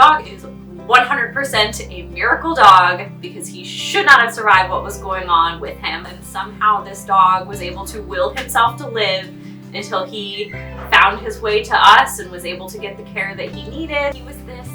dog is 100% a miracle dog because he should not have survived what was going on with him. And somehow this dog was able to will himself to live until he found his way to us and was able to get the care that he needed. He was this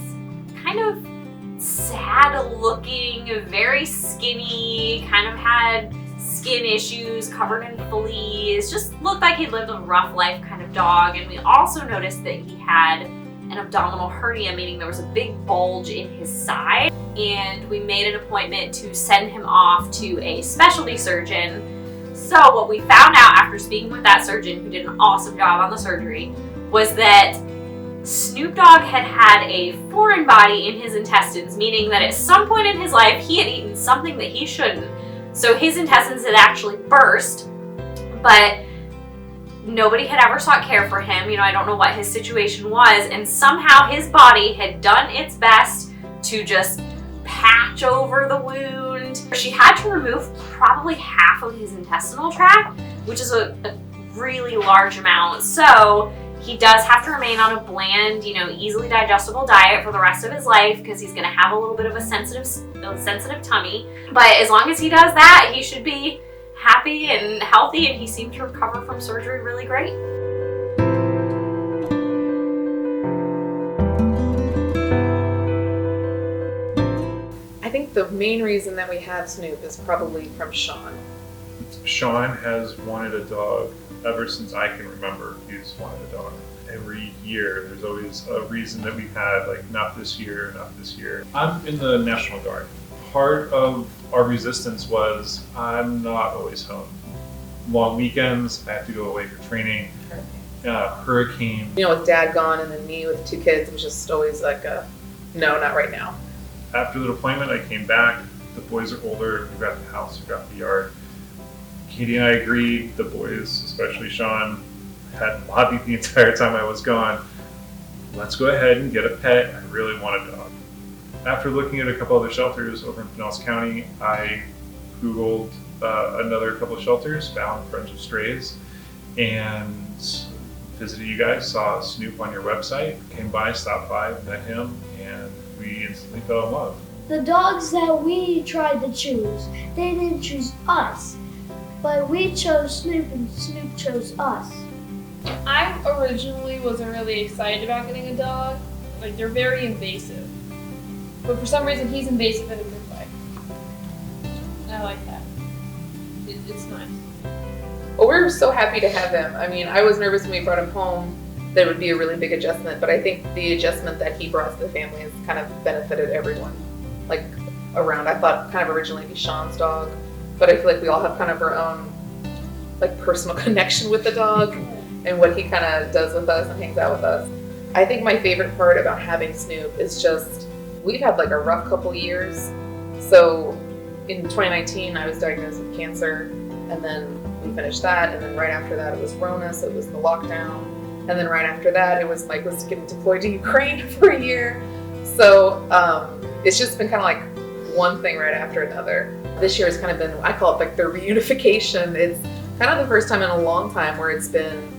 kind of sad looking, very skinny, kind of had skin issues, covered in fleas, just looked like he lived a rough life kind of dog. And we also noticed that he had an abdominal hernia, meaning there was a big bulge in his side. And we made an appointment to send him off to a specialty surgeon. So what we found out after speaking with that surgeon, who did an awesome job on the surgery, was that Snoop Dogg had had a foreign body in his intestines, meaning that at some point in his life he had eaten something that he shouldn't. So his intestines had actually burst, but nobody had ever sought care for him. I don't know what his situation was, and somehow his body had done its best to just patch over the wound. She had to remove probably half of his intestinal tract, which is a really large amount. So he does have to remain on a bland, easily digestible diet for the rest of his life because he's going to have a little bit of a sensitive tummy. But as long as he does that, he should be happy and healthy, and he seemed to recover from surgery really great. I think the main reason that we have Snoop is probably from Sean. Sean has wanted a dog ever since I can remember. He's wanted a dog. Every year, there's always a reason that we've had, like, not this year, not this year. I'm in the National Guard. Part of our resistance was I'm not always home. Long weekends, I have to go away for training. Hurricane. With Dad gone and then me with 2 kids, it was just always like no, not right now. After the deployment, I came back. The boys are older. We got the house, we got the yard. Katie and I agreed, the boys, especially Sean, had lobbied the entire time I was gone. Let's go ahead and get a pet. I really want a dog. After looking at a couple other shelters over in Pinellas County, I Googled another couple of shelters, found Friends of Strays, and visited you guys, saw Snoop on your website, came by, stopped by, met him, and we instantly fell in love. The dogs that we tried to choose, they didn't choose us, but we chose Snoop and Snoop chose us. I originally wasn't really excited about getting a dog. Like, they're very invasive. But for some reason, he's invasive in a good way. And I like that. It's nice. Well, we're so happy to have him. I mean, I was nervous when we brought him home that it would be a really big adjustment, but I think the adjustment that he brought to the family has kind of benefited everyone, like, around. I thought kind of originally it'd be Sean's dog, but I feel like we all have kind of our own, like, personal connection with the dog and what he kind of does with us and hangs out with us. I think my favorite part about having Snoop is just, we've had like a rough couple years. So in 2019, I was diagnosed with cancer, and then we finished that, and then right after that it was Rona, so it was the lockdown, and then right after that it was Mike was getting deployed to Ukraine for a year. So it's just been kind of like one thing right after another. This year has kind of been, I call it like the reunification. It's kind of the first time in a long time where it's been,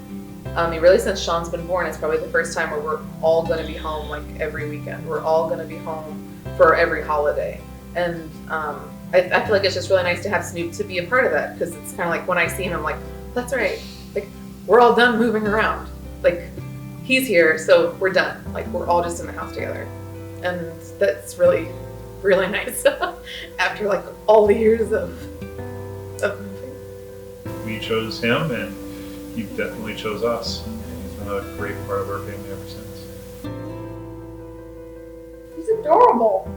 really since Sean's been born, it's probably the first time where we're all going to be home like every weekend. We're all going to be home for every holiday. And I feel like it's just really nice to have Snoop to be a part of that, because it's kind of like when I see him, I'm like, that's right. Like, we're all done moving around. Like, he's here, so we're done. Like, we're all just in the house together. And that's really, really nice after like all the years of moving. We chose him, and he definitely chose us. He's been a great part of our family ever since. He's adorable.